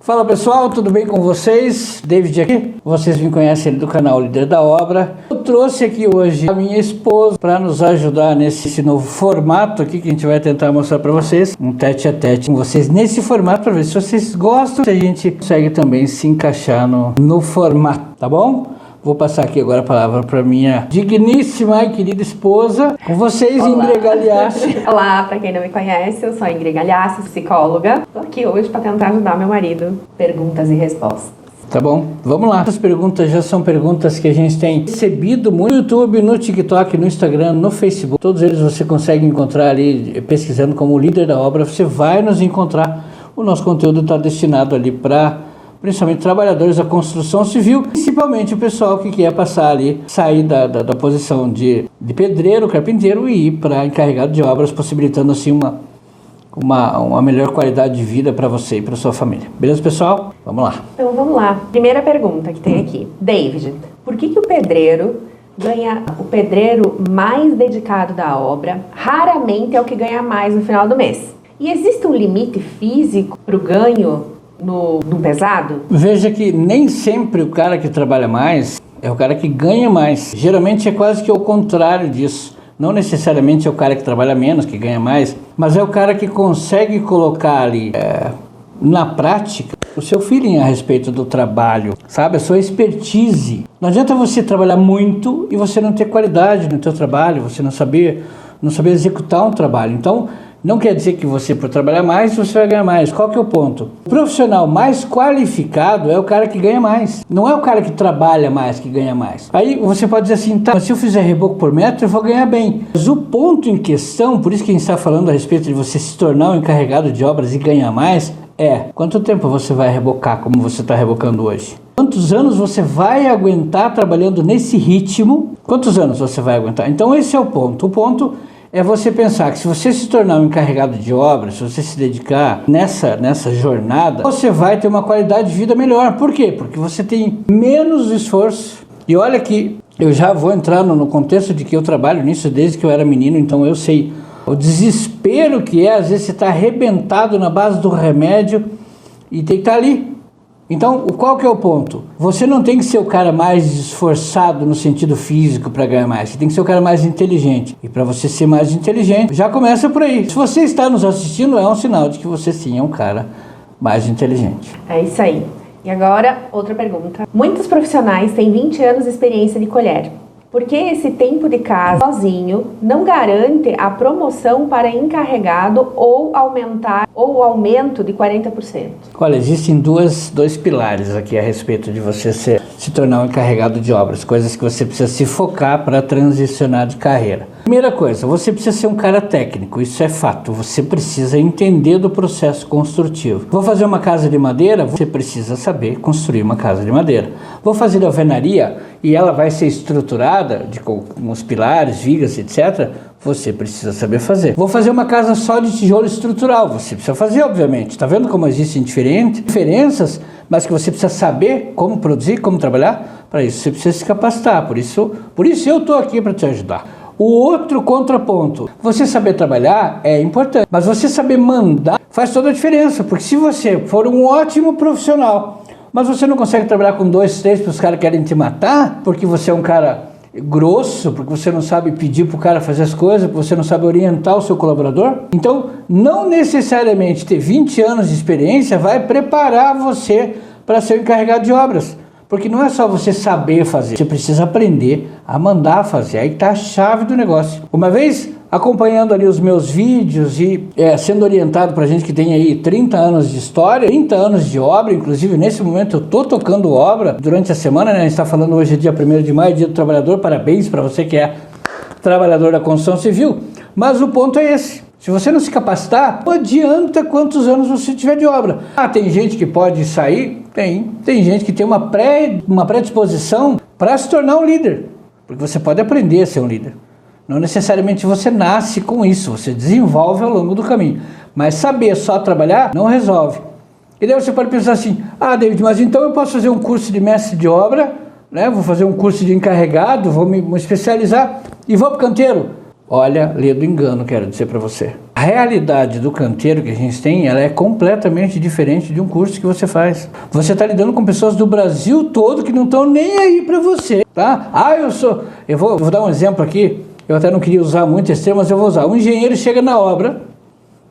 Fala pessoal, tudo bem com vocês? David aqui, vocês me conhecem do canal Líder da Obra. Eu trouxe aqui hoje a minha esposa para nos ajudar nesse novo formato aqui que a gente vai tentar mostrar para vocês. Um tete a tete com vocês nesse formato para ver se vocês gostam, se a gente consegue também se encaixar no formato, tá bom? Vou passar aqui agora a palavra para minha digníssima e querida esposa. Com vocês, Ingrid Gagliassi. Olá, para quem não me conhece, eu sou a Ingrid Gagliassi, psicóloga. Estou aqui hoje para tentar ajudar meu marido. Perguntas e respostas. Tá bom, vamos lá. Essas perguntas já são perguntas que a gente tem recebido muito no YouTube, no TikTok, no Instagram, no Facebook. Todos eles você consegue encontrar ali, pesquisando como Líder da Obra. Você vai nos encontrar. O nosso conteúdo está destinado ali para principalmente trabalhadores da construção civil, principalmente o pessoal que quer passar ali, sair da posição de pedreiro, carpinteiro e ir para encarregado de obras, possibilitando assim uma melhor qualidade de vida para você e para sua família. Beleza, pessoal? Vamos lá. Então vamos lá. Primeira pergunta que tem aqui. David, por que o pedreiro mais dedicado da obra raramente é o que ganha mais no final do mês? E existe um limite físico para o ganho no pesado? Veja que nem sempre o cara que trabalha mais é o cara que ganha mais. Geralmente é quase que o contrário disso. Não necessariamente é o cara que trabalha menos, que ganha mais, mas é o cara que consegue colocar ali na prática o seu feeling a respeito do trabalho, sabe? A sua expertise. Não adianta você trabalhar muito e você não ter qualidade no seu trabalho, você não saber executar um trabalho. Então, não quer dizer que você, por trabalhar mais, você vai ganhar mais. Qual que é o ponto? O profissional mais qualificado é o cara que ganha mais. Não é o cara que trabalha mais que ganha mais. Aí você pode dizer assim, tá, mas se eu fizer reboco por metro, eu vou ganhar bem. Mas o ponto em questão, por isso que a gente está falando a respeito de você se tornar um encarregado de obras e ganhar mais, quanto tempo você vai rebocar como você está rebocando hoje? Quantos anos você vai aguentar trabalhando nesse ritmo? Quantos anos você vai aguentar? Então esse é o ponto. O ponto é você pensar que se você se tornar um encarregado de obras, se você se dedicar nessa jornada, você vai ter uma qualidade de vida melhor. Por quê? Porque você tem menos esforço. E olha que eu já vou entrar no contexto de que eu trabalho nisso desde que eu era menino, então eu sei o desespero que às vezes você está arrebentado na base do remédio e tem que estar ali. Então, qual que é o ponto? Você não tem que ser o cara mais esforçado no sentido físico para ganhar mais. Você tem que ser o cara mais inteligente. E para você ser mais inteligente, já começa por aí. Se você está nos assistindo, é um sinal de que você sim é um cara mais inteligente. É isso aí. E agora, outra pergunta. Muitos profissionais têm 20 anos de experiência de colher. Por que esse tempo de casa sozinho não garante a promoção para encarregado ou aumento de 40%? Olha, existem dois pilares aqui a respeito de você se tornar um encarregado de obras, coisas que você precisa se focar para transicionar de carreira. Primeira coisa, você precisa ser um cara técnico, isso é fato, você precisa entender do processo construtivo. Vou fazer uma casa de madeira, você precisa saber construir uma casa de madeira. Vou fazer alvenaria e ela vai ser estruturada com os pilares, vigas, etc., você precisa saber fazer. Vou fazer uma casa só de tijolo estrutural, você precisa fazer, obviamente. Está vendo como existem diferenças, mas que você precisa saber como produzir, como trabalhar? Para isso você precisa se capacitar, por isso eu estou aqui para te ajudar. O outro contraponto, você saber trabalhar é importante, mas você saber mandar faz toda a diferença, porque se você for um ótimo profissional, mas você não consegue trabalhar com 2, 3 porque os caras querem te matar, porque você é um cara grosso, porque você não sabe pedir para o cara fazer as coisas, porque você não sabe orientar o seu colaborador. Então, não necessariamente ter 20 anos de experiência vai preparar você para ser o encarregado de obras. Porque não é só você saber fazer, você precisa aprender a mandar fazer. Aí está a chave do negócio. Uma vez acompanhando ali os meus vídeos e sendo orientado para gente que tem aí 30 anos de história, 30 anos de obra, inclusive nesse momento eu estou tocando obra durante a semana, né? A gente está falando hoje dia 1º de maio, dia do trabalhador, parabéns para você que é trabalhador da construção civil, mas o ponto é esse. Se você não se capacitar, não adianta quantos anos você tiver de obra. Tem gente que pode sair? Tem gente que tem uma predisposição para se tornar um líder, porque você pode aprender a ser um líder. Não necessariamente você nasce com isso, você desenvolve ao longo do caminho. Mas saber só trabalhar não resolve. E daí você pode pensar assim, David, mas então eu posso fazer um curso de mestre de obra, né? Vou fazer um curso de encarregado, vou me especializar e vou para o canteiro. Olha, lê do engano, quero dizer para você. A realidade do canteiro que a gente tem, ela é completamente diferente de um curso que você faz. Você está lidando com pessoas do Brasil todo que não estão nem aí para você, tá? Eu vou dar um exemplo aqui, eu até não queria usar muito esse termo, mas eu vou usar. Um engenheiro chega na obra,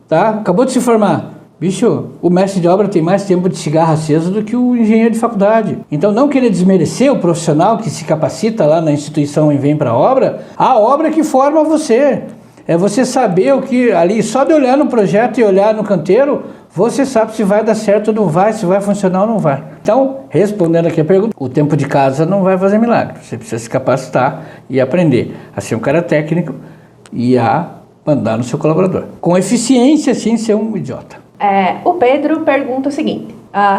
tá? Acabou de se formar. Bicho, o mestre de obra tem mais tempo de cigarro aceso do que o engenheiro de faculdade. Então, não querer desmerecer o profissional que se capacita lá na instituição e vem para a obra que forma você. É você saber o que ali, só de olhar no projeto e olhar no canteiro, você sabe se vai dar certo ou não vai, se vai funcionar ou não vai. Então, respondendo aqui a pergunta, o tempo de casa não vai fazer milagre. Você precisa se capacitar e aprender a ser um cara técnico e a mandar no seu colaborador. Com eficiência, sem ser um idiota. O Pedro pergunta o seguinte: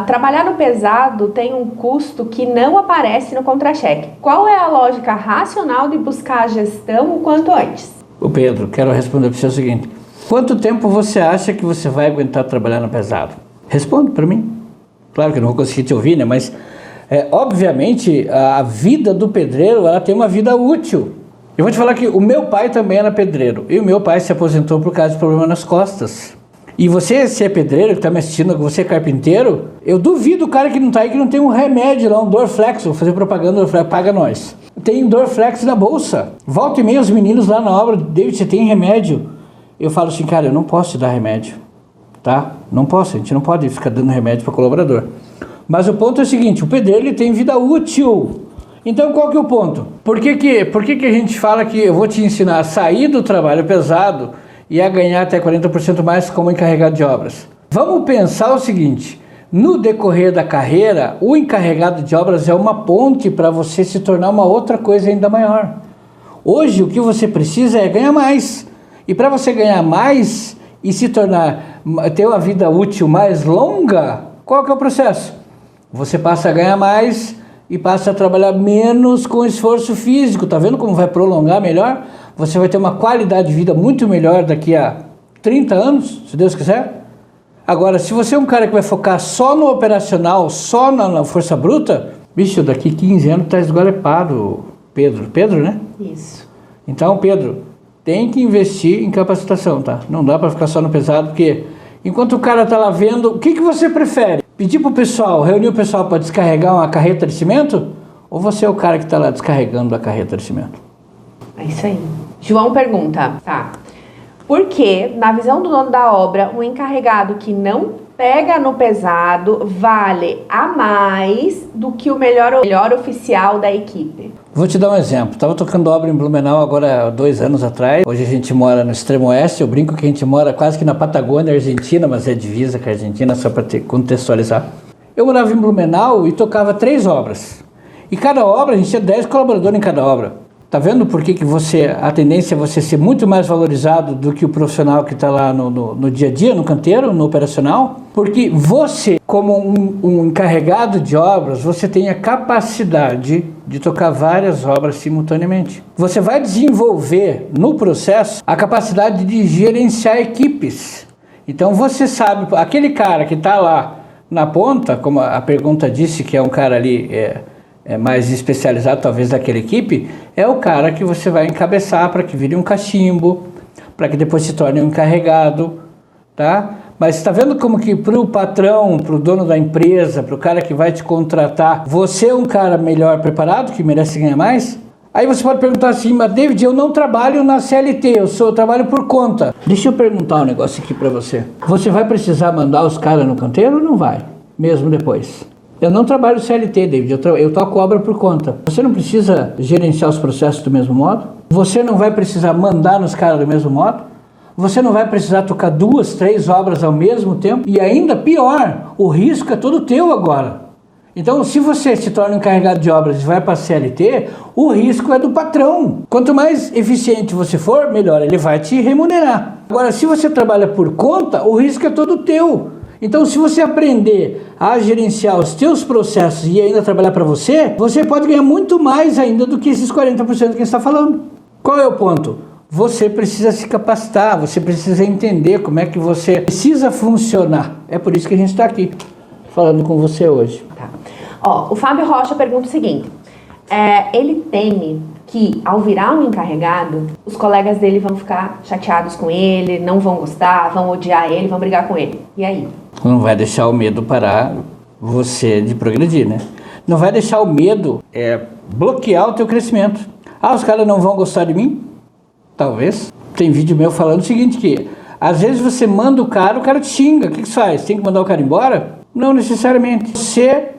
trabalhar no pesado tem um custo que não aparece no contra-cheque. Qual é a lógica racional de buscar a gestão o quanto antes? O Pedro, quero responder para você o seguinte: quanto tempo você acha que você vai aguentar trabalhar no pesado? Responde para mim. Claro que eu não vou conseguir te ouvir, né? Mas, obviamente, a vida do pedreiro, ela tem uma vida útil. Eu vou te falar que o meu pai também era pedreiro. E o meu pai se aposentou por causa de problema nas costas. E você, se é pedreiro, que está me assistindo, que você é carpinteiro, eu duvido o cara que não está aí, que não tem um remédio lá, um Dorflex, vou fazer propaganda do Dorflex, paga nós. Tem Dorflex na bolsa. Volta e meia os meninos lá na obra, David, você tem remédio? Eu falo assim, cara, eu não posso te dar remédio, tá? Não posso, a gente não pode ficar dando remédio para colaborador. Mas o ponto é o seguinte, o pedreiro ele tem vida útil. Então qual que é o ponto? Por que a gente fala que eu vou te ensinar a sair do trabalho pesado e a ganhar até 40% mais como encarregado de obras? Vamos pensar o seguinte, no decorrer da carreira, o encarregado de obras é uma ponte para você se tornar uma outra coisa ainda maior. Hoje o que você precisa é ganhar mais. E para você ganhar mais e se tornar, ter uma vida útil mais longa, qual que é o processo? Você passa a ganhar mais e passa a trabalhar menos com esforço físico. Tá vendo como vai prolongar melhor? Você vai ter uma qualidade de vida muito melhor daqui a 30 anos, se Deus quiser. Agora, se você é um cara que vai focar só no operacional, só na força bruta, bicho, daqui 15 anos tá esgualepado, Pedro. Pedro, né? Isso. Então, Pedro, tem que investir em capacitação, tá? Não dá para ficar só no pesado, porque enquanto o cara tá lá vendo, o que você prefere? Pedir pro pessoal, reunir o pessoal para descarregar uma carreta de cimento? Ou você é o cara que tá lá descarregando a carreta de cimento? É isso aí. João pergunta, tá? Por que, na visão do dono da obra, um encarregado que não pega no pesado vale a mais do que o melhor oficial da equipe? Vou te dar um exemplo. Estava tocando obra em Blumenau agora há 2 anos atrás. Hoje a gente mora no extremo oeste. Eu brinco que a gente mora quase que na Patagônia, Argentina, mas é divisa com a Argentina, só para contextualizar. Eu morava em Blumenau e tocava 3 obras. E cada obra, a gente tinha 10 colaboradores em cada obra. Tá vendo por que a tendência é você ser muito mais valorizado do que o profissional que está lá no dia a dia, no canteiro, no operacional? Porque você, como um encarregado de obras, você tem a capacidade de tocar várias obras simultaneamente. Você vai desenvolver no processo a capacidade de gerenciar equipes. Então você sabe, aquele cara que está lá na ponta, como a pergunta disse, que é um cara ali mais especializado talvez daquela equipe, é o cara que você vai encabeçar para que vire um cachimbo, para que depois se torne um encarregado, tá? Mas está vendo como que para o patrão, para o dono da empresa, para o cara que vai te contratar, você é um cara melhor preparado, que merece ganhar mais? Aí você pode perguntar assim, mas David, eu não trabalho na CLT, eu trabalho por conta. Deixa eu perguntar um negócio aqui para você. Você vai precisar mandar os caras no canteiro ou não vai? Mesmo depois? Eu não trabalho CLT, David, eu toco obra por conta. Você não precisa gerenciar os processos do mesmo modo? Você não vai precisar mandar nos caras do mesmo modo? Você não vai precisar tocar 2, 3 obras ao mesmo tempo? E ainda pior, o risco é todo teu agora. Então, se você se torna encarregado de obras e vai para a CLT, o risco é do patrão. Quanto mais eficiente você for, melhor ele vai te remunerar. Agora, se você trabalha por conta, o risco é todo teu. Então, se você aprender a gerenciar os teus processos e ainda trabalhar para você, você pode ganhar muito mais ainda do que esses 40% que a gente está falando. Qual é o ponto? Você precisa se capacitar, você precisa entender como é que você precisa funcionar. É por isso que a gente está aqui, falando com você hoje. Tá. O Fábio Rocha pergunta o seguinte, ele teme que ao virar um encarregado, os colegas dele vão ficar chateados com ele, não vão gostar, vão odiar ele, vão brigar com ele. E aí? Não vai deixar o medo parar você de progredir, né? Não vai deixar o medo bloquear o teu crescimento. Ah, os caras não vão gostar de mim? Talvez. Tem vídeo meu falando o seguinte, que às vezes você manda o cara te xinga. O que você faz? Tem que mandar o cara embora? Não necessariamente. Você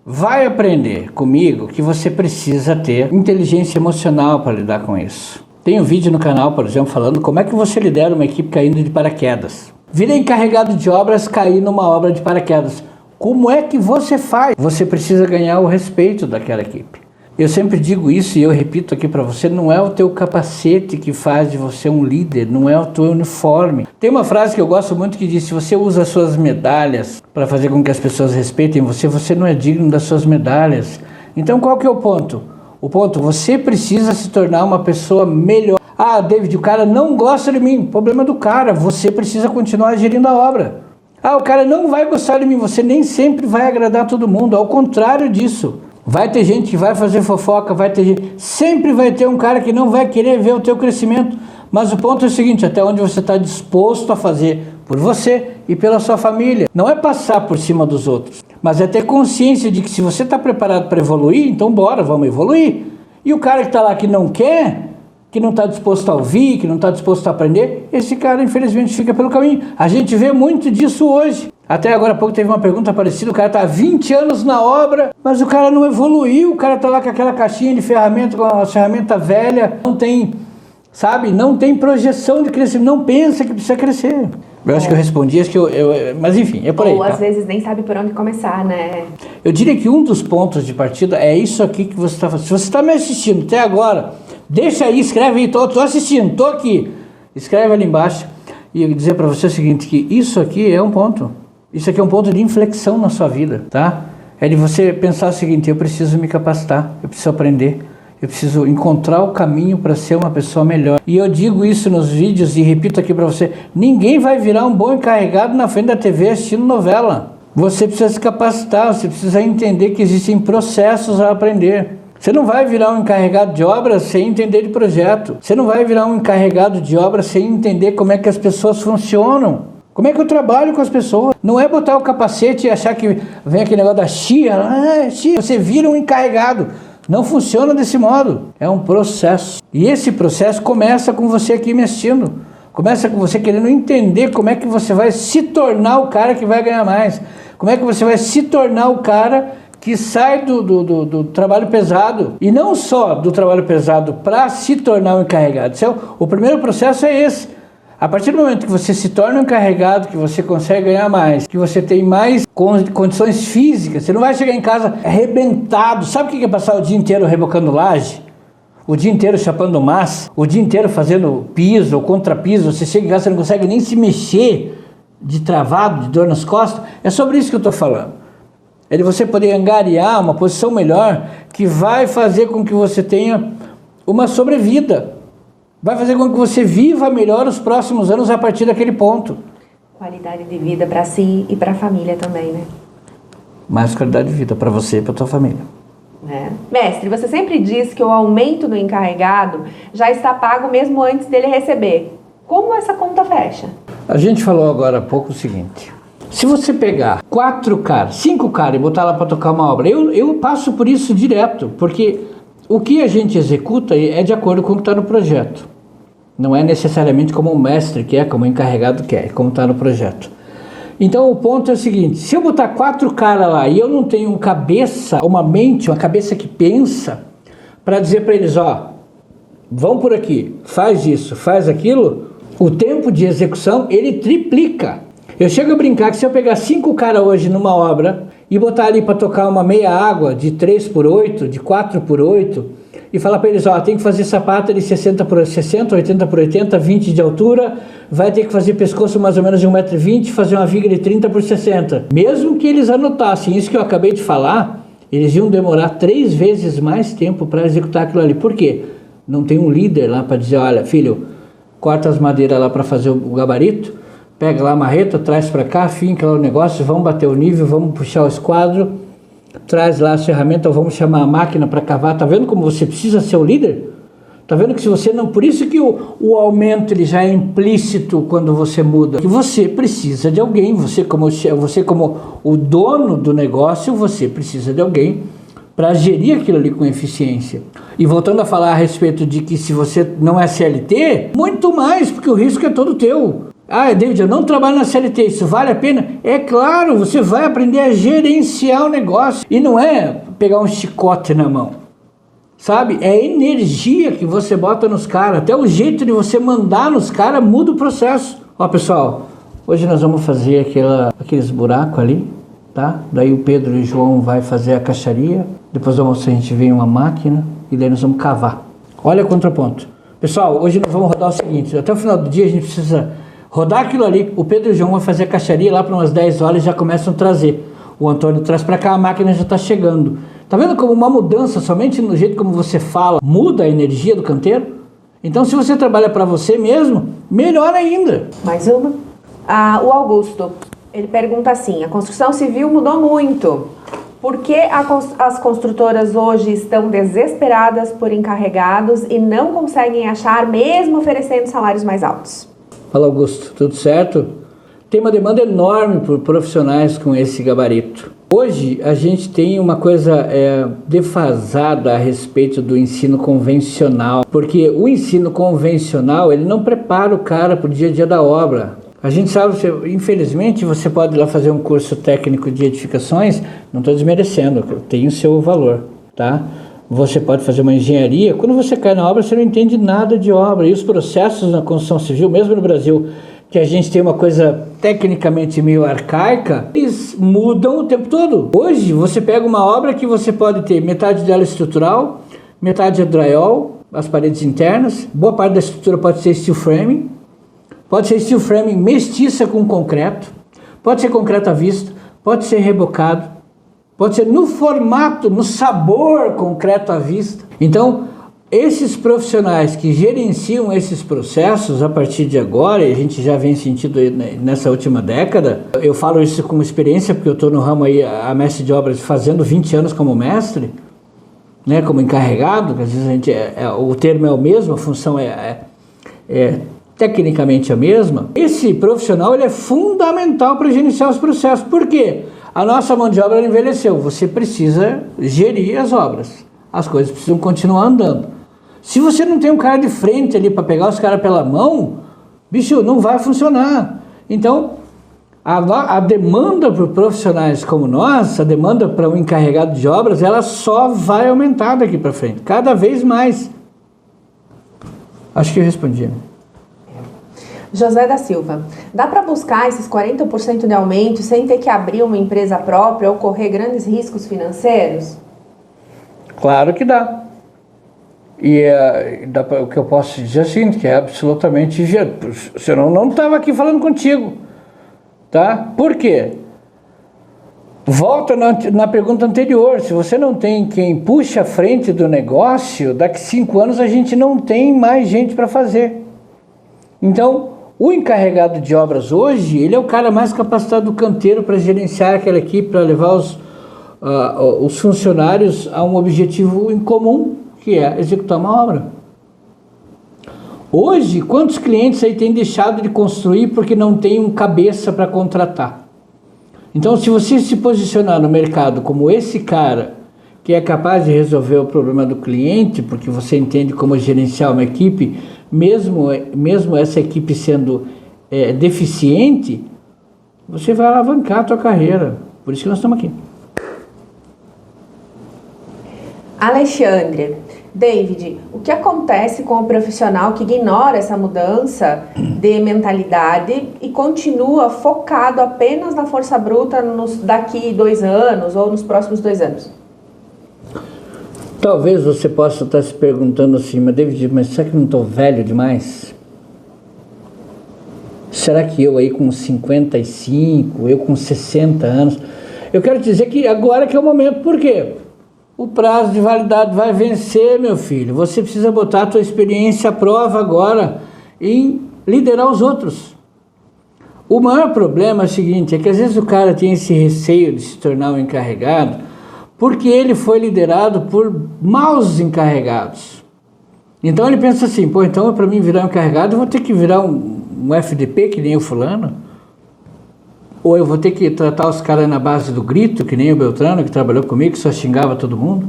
vai aprender comigo que você precisa ter inteligência emocional para lidar com isso. Tem um vídeo no canal, por exemplo, falando como é que você lidera uma equipe caindo de paraquedas. Vira encarregado de obras, cair numa obra de paraquedas. Como é que você faz? Você precisa ganhar o respeito daquela equipe. Eu sempre digo isso e eu repito aqui para você, não é o teu capacete que faz de você um líder, não é o teu uniforme. Tem uma frase que eu gosto muito que diz, se você usa as suas medalhas para fazer com que as pessoas respeitem você, você não é digno das suas medalhas. Então qual que é o ponto? O ponto, você precisa se tornar uma pessoa melhor. Ah, David, o cara não gosta de mim. Problema do cara, você precisa continuar gerindo a obra. Ah, o cara não vai gostar de mim, você nem sempre vai agradar todo mundo, ao contrário disso. Vai ter gente que vai fazer fofoca, sempre vai ter um cara que não vai querer ver o teu crescimento. Mas o ponto é o seguinte, até onde você está disposto a fazer por você e pela sua família. Não é passar por cima dos outros, mas é ter consciência de que se você está preparado para evoluir, então bora, vamos evoluir. E o cara que está lá que não quer, que não está disposto a ouvir, que não está disposto a aprender, esse cara infelizmente fica pelo caminho. A gente vê muito disso hoje. Até agora há pouco teve uma pergunta parecida, o cara está há 20 anos na obra, mas o cara não evoluiu, o cara está lá com aquela caixinha de ferramenta, com a ferramenta velha, não tem, sabe, não tem projeção de crescimento, não pensa que precisa crescer. Eu acho que eu respondi, mas enfim, é por aí. Ou tá? Às vezes nem sabe por onde começar, né? Eu diria que um dos pontos de partida é isso aqui que você está fazendo. Se você está me assistindo até agora, deixa aí, escreve aí, tô assistindo, tô aqui. Escreve ali embaixo e eu dizer para você o seguinte, que isso aqui é um ponto. Isso aqui é um ponto de inflexão na sua vida, tá? É de você pensar o seguinte, eu preciso me capacitar, eu preciso aprender, eu preciso encontrar o caminho para ser uma pessoa melhor. E eu digo isso nos vídeos e repito aqui para você, ninguém vai virar um bom encarregado na frente da TV assistindo novela. Você precisa se capacitar, você precisa entender que existem processos a aprender. Você não vai virar um encarregado de obra sem entender de projeto. Você não vai virar um encarregado de obra sem entender como é que as pessoas funcionam. Como é que eu trabalho com as pessoas? Não é botar o capacete e achar que vem aquele negócio da chia. Você vira um encarregado. Não funciona desse modo. É um processo. E esse processo começa com você aqui me assistindo. Começa com você querendo entender como é que você vai se tornar o cara que vai ganhar mais. Como é que você vai se tornar o cara que sai do trabalho pesado. E não só do trabalho pesado para se tornar um encarregado. O primeiro processo é esse. A partir do momento que você se torna um encarregado, que você consegue ganhar mais, que você tem mais condições físicas, você não vai chegar em casa arrebentado. Sabe o que é passar o dia inteiro rebocando laje? O dia inteiro chapando massa? O dia inteiro fazendo piso ou contrapiso? Você chega em casa e não consegue nem se mexer de travado, de dor nas costas? É sobre isso que eu estou falando. É de você poder angariar uma posição melhor que vai fazer com que você tenha uma sobrevida. Vai fazer com que você viva melhor os próximos anos a partir daquele ponto. Qualidade de vida para si e para a família também, né? Mais qualidade de vida para você e para a tua família. Mestre, você sempre diz que o aumento do encarregado já está pago mesmo antes dele receber. Como essa conta fecha? A gente falou agora há pouco o seguinte. Se você pegar 5 caras e botar lá para tocar uma obra, eu passo por isso direto, porque o que a gente executa é de acordo com o que está no projeto. Não é necessariamente como o mestre quer, como o encarregado quer, como está no projeto. Então o ponto é o seguinte, se eu botar 4 caras lá e eu não tenho uma cabeça que pensa, para dizer para eles, vão por aqui, faz isso, faz aquilo, o tempo de execução ele triplica. Eu chego a brincar que se eu pegar 5 caras hoje numa obra e botar ali para tocar uma meia água de 3x8, de 4x8, e falar para eles, tem que fazer sapata de 60 por 60, 80 por 80, 20 de altura, vai ter que fazer pescoço mais ou menos de 1,20 m, fazer uma viga de 30 por 60. Mesmo que eles anotassem isso que eu acabei de falar, eles iam demorar 3 vezes mais tempo para executar aquilo ali. Por quê? Não tem um líder lá para dizer, olha, filho, corta as madeiras lá para fazer o gabarito, pega lá a marreta, traz para cá, finca lá o negócio, vamos bater o nível, vamos puxar o esquadro, traz lá as ferramentas, vamos chamar a máquina para cavar. Tá vendo como você precisa ser o líder? Tá vendo que se você não... Por isso que o aumento ele já é implícito quando você muda. Que você precisa de alguém, você como o dono do negócio, você precisa de alguém para gerir aquilo ali com eficiência. E voltando a falar a respeito de que se você não é CLT, muito mais, porque o risco é todo teu. Ah, David, eu não trabalho na CLT, isso vale a pena? É claro, você vai aprender a gerenciar o negócio. E não é pegar um chicote na mão. Sabe? É a energia que você bota nos caras. Até o jeito de você mandar nos caras muda o processo. Ó, pessoal, hoje nós vamos fazer aqueles buracos ali, tá? Daí o Pedro e o João vai fazer a caixaria. Depois do almoço a gente vem uma máquina e daí nós vamos cavar. Olha o contraponto. Pessoal, hoje nós vamos rodar o seguinte. Até o final do dia a gente precisa rodar aquilo ali. O Pedro e o João vão fazer a caixaria lá para umas 10 horas e já começam a trazer. O Antônio traz para cá, a máquina já está chegando. Tá vendo como uma mudança somente no jeito como você fala muda a energia do canteiro? Então se você trabalha para você mesmo, melhor ainda. Mais uma. O Augusto, ele pergunta assim, a construção civil mudou muito. Por que as construtoras hoje estão desesperadas por encarregados e não conseguem achar mesmo oferecendo salários mais altos? Fala, Augusto, tudo certo? Tem uma demanda enorme por profissionais com esse gabarito. Hoje a gente tem uma coisa defasada a respeito do ensino convencional, porque o ensino convencional ele não prepara o cara para o dia a dia da obra. A gente sabe, infelizmente você pode ir lá fazer um curso técnico de edificações, não estou desmerecendo, tem o seu valor, tá? Você pode fazer uma engenharia, quando você cai na obra você não entende nada de obra, e os processos na construção civil, mesmo no Brasil, que a gente tem uma coisa tecnicamente meio arcaica, eles mudam o tempo todo. Hoje você pega uma obra que você pode ter metade dela estrutural, metade é drywall, as paredes internas, boa parte da estrutura pode ser steel framing, pode ser steel framing mestiça com concreto, pode ser concreto à vista, pode ser rebocado, pode ser no formato, no sabor concreto à vista. Então, esses profissionais que gerenciam esses processos a partir de agora, e a gente já vem sentindo nessa última década, eu falo isso com experiência porque eu estou no ramo aí, a mestre de obras, fazendo 20 anos como mestre, né, como encarregado, que às vezes a gente o termo é o mesmo, a função é tecnicamente a mesma. Esse profissional ele é fundamental para gerenciar os processos. Por quê? A nossa mão de obra envelheceu, você precisa gerir as obras, as coisas precisam continuar andando. Se você não tem um cara de frente ali para pegar os caras pela mão, bicho, não vai funcionar. Então, a demanda por profissionais como nós, a demanda para um encarregado de obras, ela só vai aumentar daqui para frente, cada vez mais. Acho que eu respondi. José da Silva, dá para buscar esses 40% de aumento sem ter que abrir uma empresa própria ou correr grandes riscos financeiros? Claro que dá. E o que eu posso dizer é o seguinte, que é absolutamente... Senão eu não estava aqui falando contigo, tá? Por quê? Volta na pergunta anterior, se você não tem quem puxa a frente do negócio, daqui 5 anos a gente não tem mais gente para fazer. Então, o encarregado de obras hoje, ele é o cara mais capacitado do canteiro para gerenciar aquela equipe, para levar os funcionários a um objetivo em comum, que é executar uma obra. Hoje, quantos clientes aí têm deixado de construir porque não tem um cabeça para contratar? Então, se você se posicionar no mercado como esse cara que é capaz de resolver o problema do cliente, porque você entende como gerenciar uma equipe, mesmo essa equipe sendo deficiente, você vai alavancar a tua carreira. Por isso que nós estamos aqui. Alexandre, David, o que acontece com o profissional que ignora essa mudança de mentalidade e continua focado apenas na força bruta daqui 2 anos ou nos próximos 2 anos? Talvez você possa estar se perguntando assim, mas David, mas será que não estou velho demais? Será que eu aí com 55, eu com 60 anos? Eu quero dizer que agora que é o momento, por quê? O prazo de validade vai vencer, meu filho. Você precisa botar a tua experiência à prova agora em liderar os outros. O maior problema é o seguinte, é que às vezes o cara tem esse receio de se tornar um encarregado porque ele foi liderado por maus encarregados. Então ele pensa assim, pô, então para mim virar um encarregado eu vou ter que virar um FDP que nem o fulano? Ou eu vou ter que tratar os caras na base do grito, que nem o Beltrano, que trabalhou comigo, que só xingava todo mundo?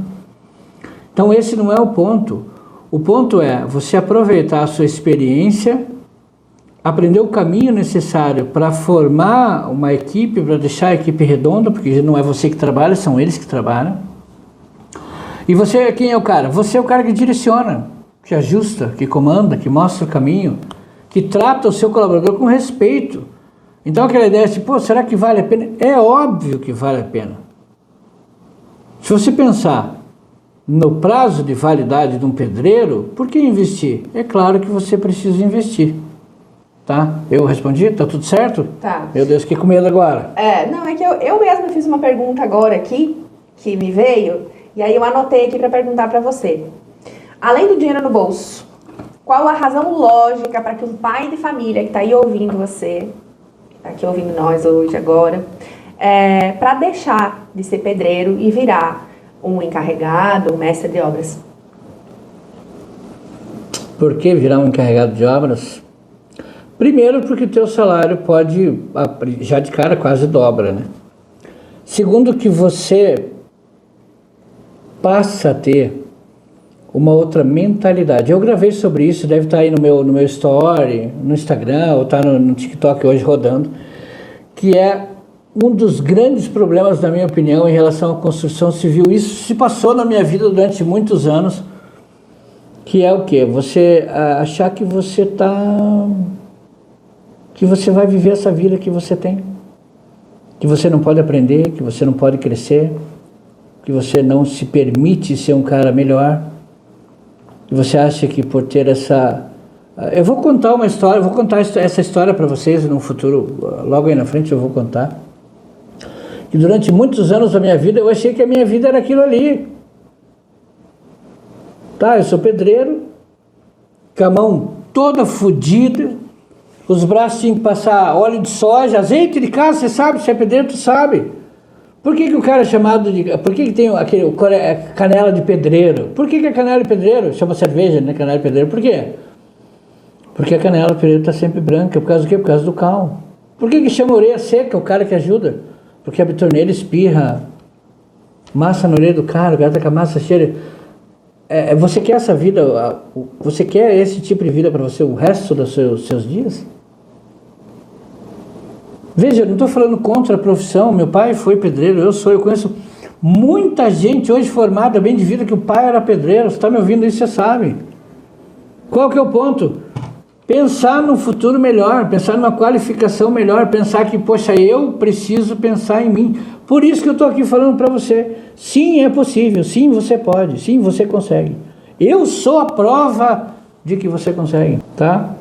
Então esse não é o ponto. O ponto é você aproveitar a sua experiência, aprender o caminho necessário para formar uma equipe, para deixar a equipe redonda, porque não é você que trabalha, são eles que trabalham. E você, quem é o cara? Você é o cara que direciona, que ajusta, que comanda, que mostra o caminho, que trata o seu colaborador com respeito. Então aquela ideia assim, pô, será que vale a pena? É óbvio que vale a pena. Se você pensar no prazo de validade de um pedreiro, por que investir? É claro que você precisa investir. Tá? Eu respondi? Tá tudo certo? Tá. Meu Deus, fiquei com medo agora. Não, é que eu mesma fiz uma pergunta agora aqui, que me veio, e aí eu anotei aqui para perguntar para você. Além do dinheiro no bolso, qual a razão lógica para que um pai de família que está aí ouvindo você, que está aqui ouvindo nós hoje, agora, para deixar de ser pedreiro e virar um encarregado, um mestre de obras? Por que virar um encarregado de obras? Primeiro, porque o teu salário pode, já de cara, quase dobra, né? Segundo, que você passa a ter uma outra mentalidade. Eu gravei sobre isso, deve estar aí no meu story, no Instagram, ou está no TikTok hoje rodando, que é um dos grandes problemas, na minha opinião, em relação à construção civil. Isso se passou na minha vida durante muitos anos, que é o quê? Você achar que você vai viver essa vida que você tem, que você não pode aprender, que você não pode crescer, que você não se permite ser um cara melhor, que você acha que por ter essa... Eu vou contar uma história, vou contar essa história para vocês no futuro, logo aí na frente eu vou contar, que durante muitos anos da minha vida eu achei que a minha vida era aquilo ali. Tá, eu sou pedreiro, com a mão toda fodida, os braços tinham que passar óleo de soja, azeite de casa, você sabe, se é pedreiro, tu sabe. Por que o cara é chamado de... Por que tem aquele canela de pedreiro? Por que é canela de pedreiro? Chama cerveja, né? Canela de pedreiro. Por quê? Porque a canela de pedreiro está sempre branca. Por causa do quê? Por causa do cal. Por que chama orelha seca o cara que ajuda? Porque a betorneira espirra massa na orelha do cara, o cara tá com a massa cheia. Você quer essa vida? Você quer esse tipo de vida para você o resto dos seus dias? Veja, eu não estou falando contra a profissão, meu pai foi pedreiro, eu conheço muita gente hoje formada bem de vida que o pai era pedreiro. Você está me ouvindo isso, você sabe. Qual que é o ponto? Pensar no futuro melhor, pensar numa qualificação melhor, pensar que, poxa, eu preciso pensar em mim. Por isso que eu estou aqui falando para você, sim, é possível, sim, você pode, sim, você consegue. Eu sou a prova de que você consegue, tá?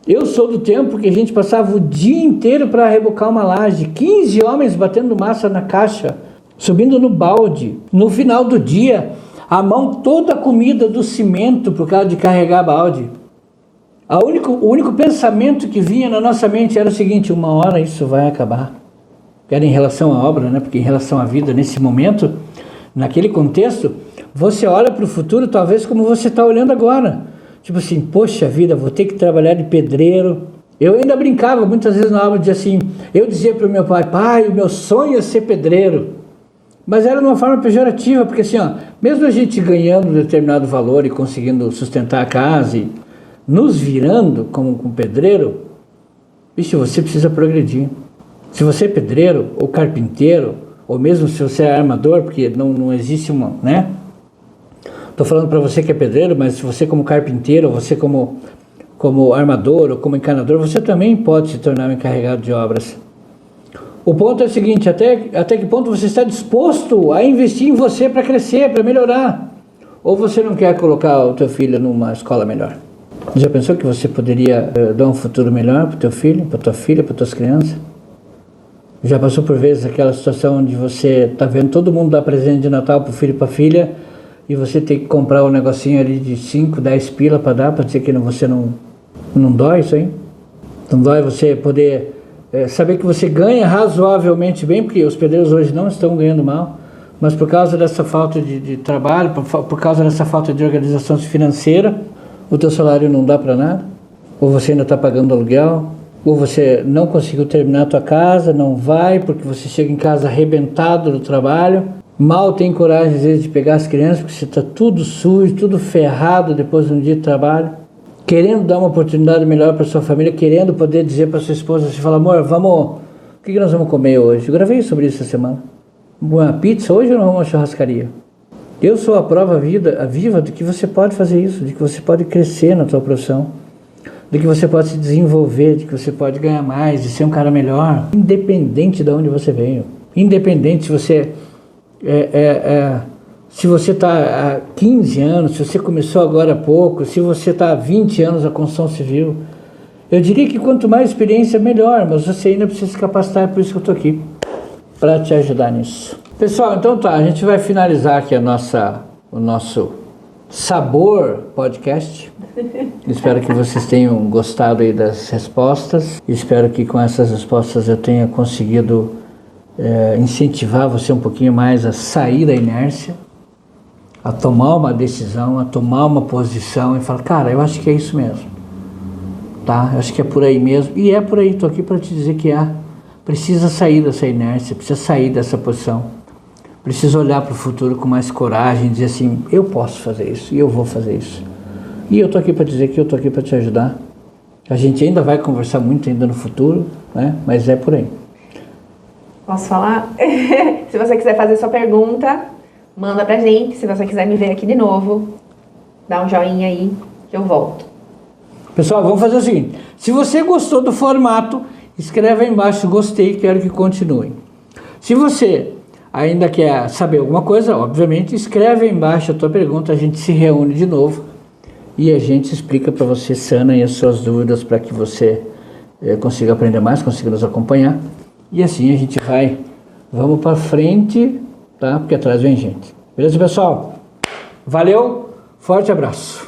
Eu sou do tempo que a gente passava o dia inteiro para rebocar uma laje, 15 homens batendo massa na caixa, subindo no balde. No final do dia, a mão toda comida do cimento por causa de carregar balde. O único pensamento que vinha na nossa mente era o seguinte: uma hora isso vai acabar. Era em relação à obra, né? Porque em relação à vida, nesse momento, naquele contexto, você olha para o futuro talvez como você está olhando agora. Tipo assim, poxa vida, vou ter que trabalhar de pedreiro. Eu ainda brincava muitas vezes na obra, eu dizia para o meu pai, o meu sonho é ser pedreiro. Mas era de uma forma pejorativa, porque assim, mesmo a gente ganhando um determinado valor e conseguindo sustentar a casa e nos virando como um pedreiro, bicho, você precisa progredir. Se você é pedreiro ou carpinteiro, ou mesmo se você é armador, porque não existe uma, né? Estou falando para você que é pedreiro, mas se você como carpinteiro, você como armador ou como encanador, você também pode se tornar um encarregado de obras. O ponto é o seguinte: até que ponto você está disposto a investir em você para crescer, para melhorar? Ou você não quer colocar o teu filho numa escola melhor? Já pensou que você poderia dar um futuro melhor para o teu filho, para tua filha, para tuas crianças? Já passou por vezes aquela situação onde você está vendo todo mundo dar presente de Natal para o filho e para a filha, e você tem que comprar um negocinho ali de 5, 10 pila para dar, para dizer que você não dói isso aí? Não dói você poder saber que você ganha razoavelmente bem, porque os pedreiros hoje não estão ganhando mal, mas por causa dessa falta de trabalho, por causa dessa falta de organização financeira, O teu salário não dá para nada? Ou você ainda está pagando aluguel? Ou você não conseguiu terminar a tua casa, não vai porque você chega em casa arrebentado do trabalho, mal tem coragem às vezes de pegar as crianças porque você está tudo sujo, tudo ferrado depois de um dia de trabalho, querendo dar uma oportunidade melhor para sua família, querendo poder dizer para sua esposa, você fala, amor, vamos, o que nós vamos comer hoje? Eu gravei sobre isso essa semana. Uma pizza hoje ou não uma churrascaria? Eu sou a prova viva de que você pode fazer isso, de que você pode crescer na tua profissão, de que você pode se desenvolver, de que você pode ganhar mais, de ser um cara melhor, independente de onde você veio. Independente se você se você está há 15 anos, se você começou agora há pouco, se você está há 20 anos na construção civil. Eu diria que quanto mais experiência, melhor, mas você ainda precisa se capacitar, por isso que eu estou aqui, para te ajudar nisso. Pessoal, então tá, a gente vai finalizar aqui o nosso Sabor Podcast. Espero que vocês tenham gostado aí das respostas. Espero que com essas respostas eu tenha conseguido incentivar você um pouquinho mais a sair da inércia, a tomar uma decisão, a tomar uma posição e falar, cara, eu acho que é isso mesmo, tá? Eu acho que é por aí mesmo, e é por aí, tô aqui para te dizer que precisa sair dessa inércia, precisa sair dessa posição, precisa olhar para o futuro com mais coragem e dizer assim, eu posso fazer isso, e eu vou fazer isso. E eu tô aqui para dizer que eu tô aqui para te ajudar. A gente ainda vai conversar muito ainda no futuro, né? Mas é por aí. Posso falar? Se você quiser fazer sua pergunta, manda pra gente. Se você quiser me ver aqui de novo, dá um joinha aí que eu volto. Pessoal, vamos fazer o seguinte. Se você gostou do formato, escreve aí embaixo, gostei, quero que continue. Se você ainda quer saber alguma coisa, obviamente, escreve aí embaixo a tua pergunta, a gente se reúne de novo e a gente explica para você, sana aí as suas dúvidas para que você consiga aprender mais, consiga nos acompanhar. E assim a gente vamos para frente, tá? Porque atrás vem gente. Beleza, pessoal? Valeu, forte abraço.